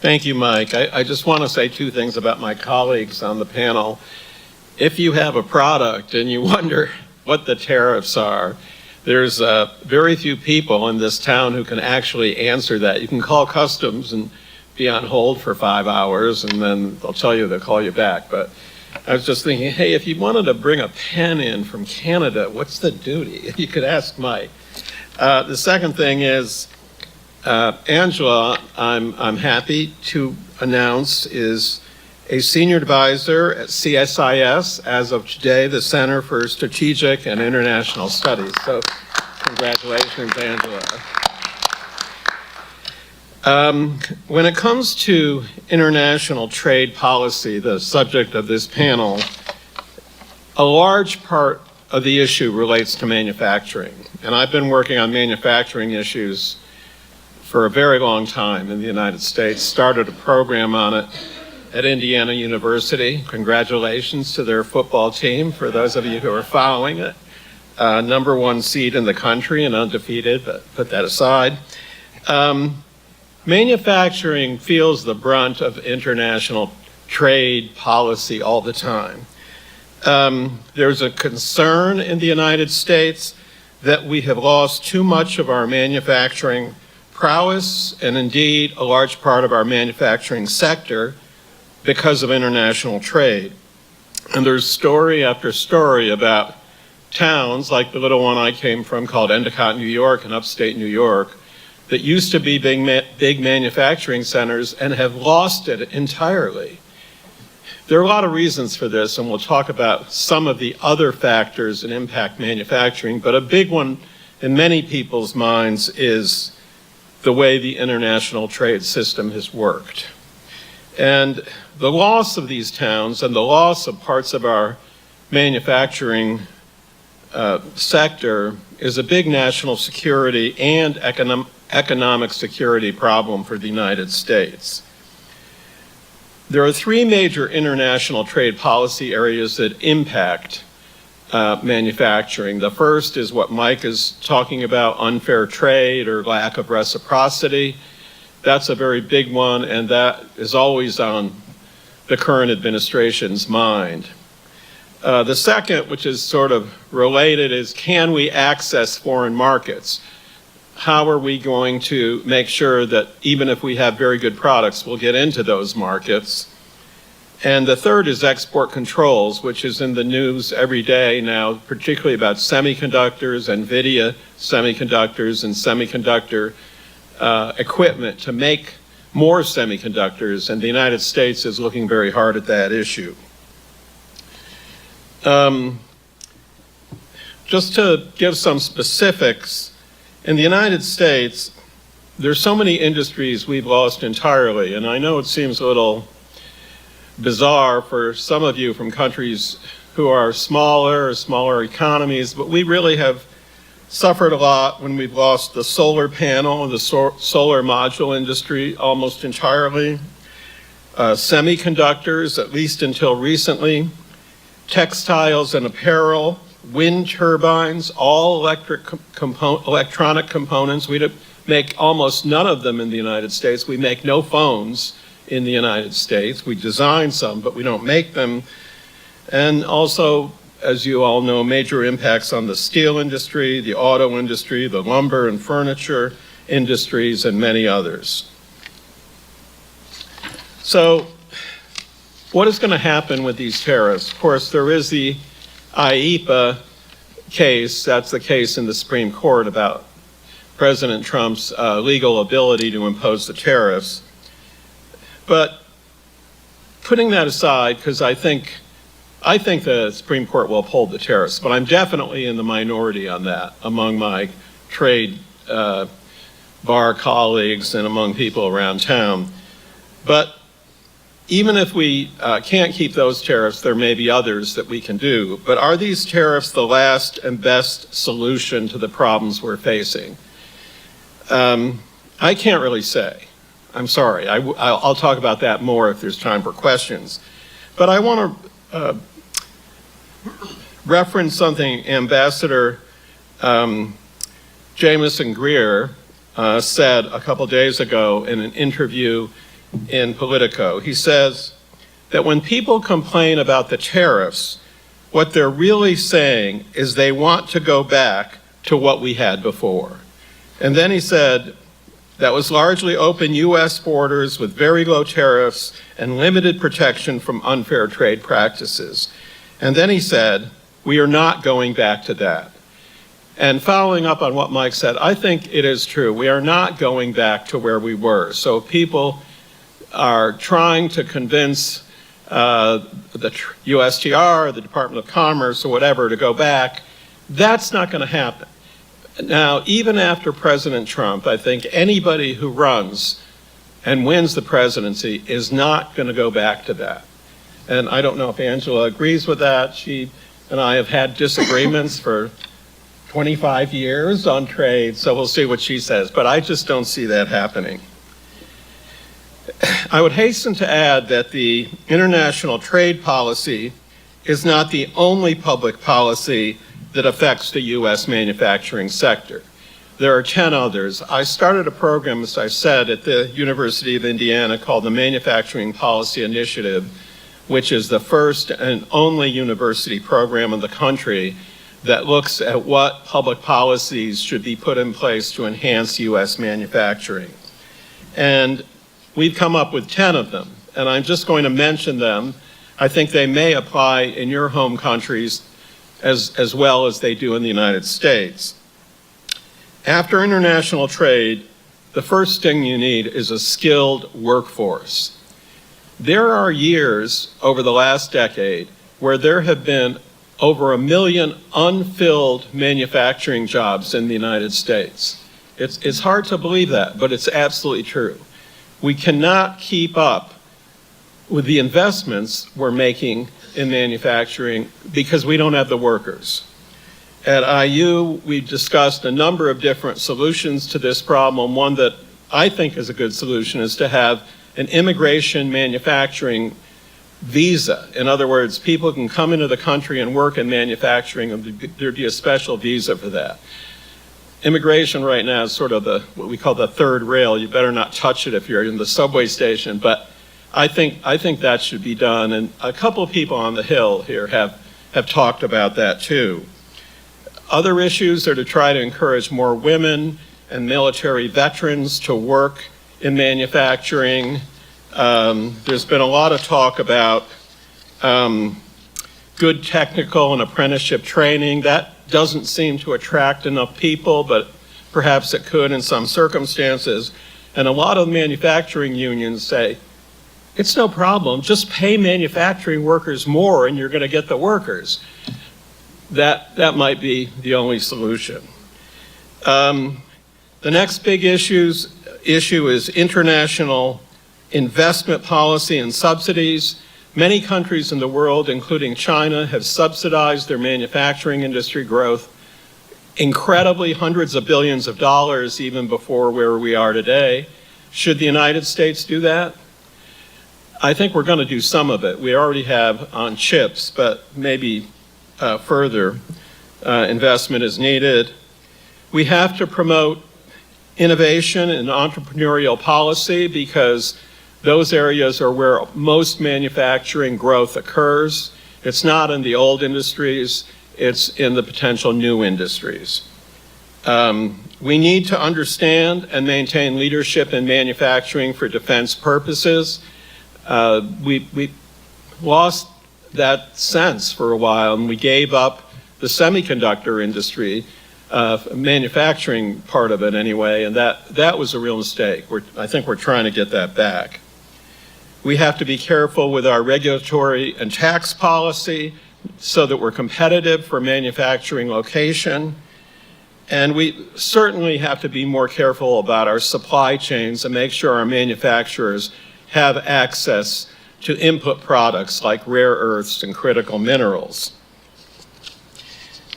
Thank you, Mike. I just want to say two things about my colleagues on the panel. If you have a product and you wonder what the tariffs are, there's very few people in this town who can actually answer that. You can call customs and be on hold for 5 hours, and then they'll tell you they'll call you back. But I was just thinking, hey, if you wanted to bring a pen in from Canada, what's the duty? You could ask Mike. The second thing is, Angela, I'm happy to announce, is a senior advisor at CSIS, as of today, the Center for Strategic and International Studies. So congratulations, Angela. When it comes to international trade policy, the subject of this panel, a large part of the issue relates to manufacturing. And I've been working on manufacturing issues for a very long time in the United States, started a program on it at Indiana University. Congratulations to their football team, for those of you who are following it. #1 seed in the country and undefeated, but put that aside. Manufacturing feels the brunt of international trade policy all the time. There's a concern in the United States that we have lost too much of our manufacturing prowess, and indeed a large part of our manufacturing sector, because of international trade. And there's story after story about towns like the little one I came from called Endicott, New York, in upstate New York, that used to be big manufacturing centers and have lost it entirely. There are a lot of reasons for this, and we'll talk about some of the other factors that impact manufacturing, but a big one in many people's minds is the way the international trade system has worked. And the loss of these towns and the loss of parts of our manufacturing sector is a big national security and economic security problem for the United States. There are three major international trade policy areas that impact manufacturing. The first is what Mike is talking about, unfair trade or lack of reciprocity. That's a very big one, and that is always on the current administration's mind. The second, which is sort of related, is can we access foreign markets? How are we going to make sure that even if we have very good products, we'll get into those markets? And the third is export controls, which is in the news every day now, particularly about semiconductors, NVIDIA semiconductors, and semiconductor equipment to make more semiconductors, and the United States is looking very hard at that issue. Just to give some specifics, in the United States, there's so many industries we've lost entirely, and I know it seems a little bizarre for some of you from countries who are smaller economies, but we really have suffered a lot when we've lost the solar panel and the solar module industry almost entirely, semiconductors, at least until recently, textiles and apparel, wind turbines, all electronic components. We make almost none of them in the United States. We make no phones in the United States. We design some, but we don't make them. And also, as you all know, major impacts on the steel industry, the auto industry, the lumber and furniture industries, and many others. So what is going to happen with these tariffs? Of course, there is the IEEPA case. That's the case in the Supreme Court about President Trump's legal ability to impose the tariffs. But putting that aside, because I think the Supreme Court will uphold the tariffs, but I'm definitely in the minority on that among my trade bar colleagues and among people around town. But even if we can't keep those tariffs, there may be others that we can do. But are these tariffs the last and best solution to the problems we're facing? I can't really say. I'm sorry. I'll talk about that more if there's time for questions. But I want to reference something Ambassador Jameson Greer said a couple days ago in an interview in Politico. He says that when people complain about the tariffs, what they're really saying is they want to go back to what we had before. And then he said, that was largely open U.S. borders with very low tariffs and limited protection from unfair trade practices. And then he said, we are not going back to that. And following up on what Mike said, I think it is true. We are not going back to where we were. So people are trying to convince the USTR, the Department of Commerce, or whatever to go back. That's not going to happen. Now, even after President Trump, I think anybody who runs and wins the presidency is not going to go back to that. And I don't know if Angela agrees with that. She and I have had disagreements for 25 years on trade, so we'll see what she says. But I just don't see that happening. I would hasten to add that the international trade policy is not the only public policy that affects the U.S. manufacturing sector. There are 10 others. I started a program, as I said, at the University of Indiana called the Manufacturing Policy Initiative, which is the first and only university program in the country that looks at what public policies should be put in place to enhance U.S. manufacturing. And we've come up with 10 of them, and I'm just going to mention them. I think they may apply in your home countries as well as they do in the United States. After international trade, the first thing you need is a skilled workforce. There are years over the last decade where there have been over 1 million unfilled manufacturing jobs in the United States. It's hard to believe that, but it's absolutely true. We cannot keep up with the investments we're making in manufacturing because we don't have the workers. At IU, we discussed a number of different solutions to this problem. One that I think is a good solution is to have an immigration manufacturing visa. In other words, people can come into the country and work in manufacturing, and there'd be a special visa for that. Immigration right now is sort of what we call the third rail. You better not touch it if you're in the subway station, but I think that should be done, and a couple of people on the Hill here have talked about that too. Other issues are to try to encourage more women and military veterans to work in manufacturing. There's been a lot of talk about good technical and apprenticeship training. That doesn't seem to attract enough people, but perhaps it could in some circumstances. And a lot of manufacturing unions say, it's no problem, just pay manufacturing workers more and you're going to get the workers. That might be the only solution. The next big issue is international investment policy and subsidies. Many countries in the world, including China, have subsidized their manufacturing industry growth incredibly, hundreds of billions of dollars even before where we are today. Should the United States do that? I think we're going to do some of it. We already have on chips, but maybe further investment is needed. We have to promote innovation and entrepreneurial policy because those areas are where most manufacturing growth occurs. It's not in the old industries, it's in the potential new industries. We need to understand and maintain leadership in manufacturing for defense purposes. We lost that sense for a while, and we gave up the semiconductor industry, manufacturing part of it anyway, and that was a real mistake. I think we're trying to get that back. We have to be careful with our regulatory and tax policy so that we're competitive for manufacturing location. And we certainly have to be more careful about our supply chains and make sure our manufacturers have access to input products like rare earths and critical minerals.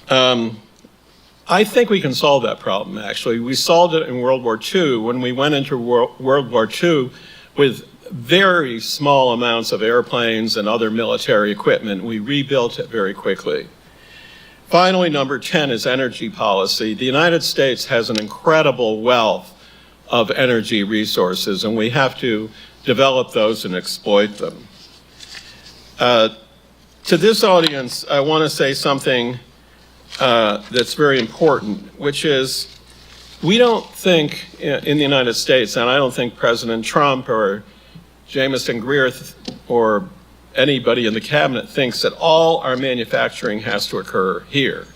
I think we can solve that problem, actually. We solved it in World War II when we went into World War II with very small amounts of airplanes and other military equipment. We rebuilt it very quickly. Finally, number 10 is energy policy. The United States has an incredible wealth of energy resources, and we have to develop those and exploit them. To this audience, I want to say something that's very important, which is we don't think in the United States, and I don't think President Trump or Jamison Greer or anybody in the cabinet thinks that all our manufacturing has to occur here.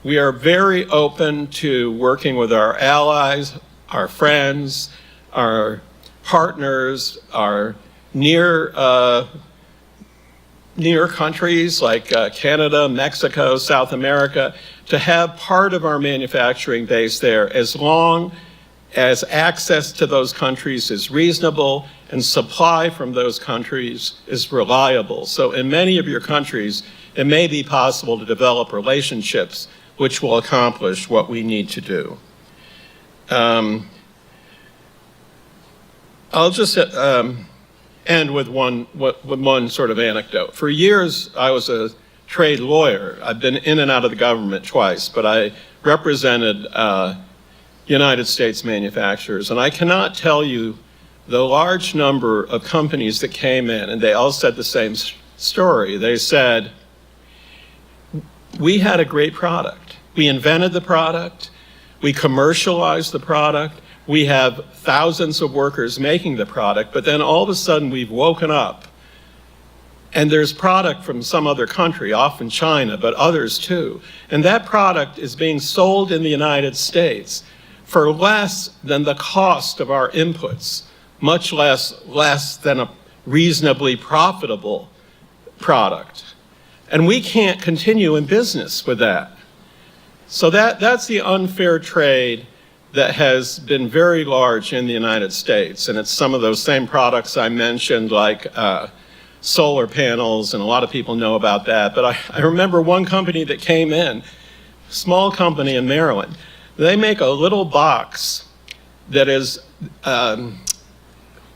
We are very open to working with our allies, our friends, our partners, our near countries like Canada, Mexico, South America, to have part of our manufacturing base there as long as access to those countries is reasonable and supply from those countries is reliable. So in many of your countries, it may be possible to develop relationships which will accomplish what we need to do. I'll just end with one sort of anecdote. For years, I was a trade lawyer. I've been in and out of the government twice, but I represented United States manufacturers, and I cannot tell you the large number of companies that came in, and they all said the same story. They said, we had a great product. We invented the product. We commercialized the product. We have thousands of workers making the product, but then all of a sudden we've woken up and there's product from some other country, often China, but others too. And that product is being sold in the United States for less than the cost of our inputs, much less than a reasonably profitable product. And we can't continue in business with that. So that's the unfair trade that has been very large in the United States. And it's some of those same products I mentioned, like solar panels, and a lot of people know about that. But I remember one company that came in, small company in Maryland. They make a little box that is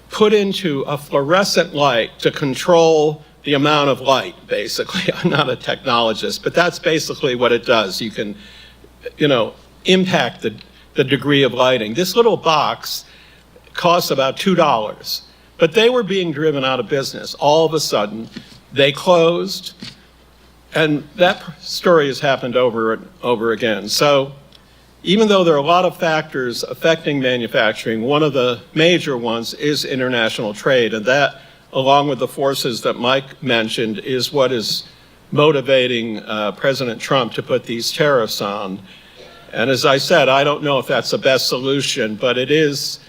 put into a fluorescent light to control the amount of light, basically. I'm not a technologist, but that's basically what it does. You can, impact the degree of lighting. This little box costs about $2, but they were being driven out of business. All of a sudden, they closed, and that story has happened over and over again. So even though there are a lot of factors affecting manufacturing, one of the major ones is international trade, and that, along with the forces that Mike mentioned, is what is motivating President Trump to put these tariffs on. And as I said, I don't know if that's the best solution, but it is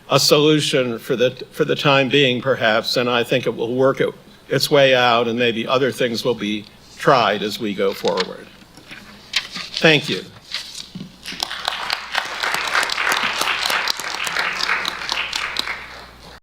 a solution for the time being, perhaps, and I think it will work its way out, and maybe other things will be tried as we go forward. Thank you.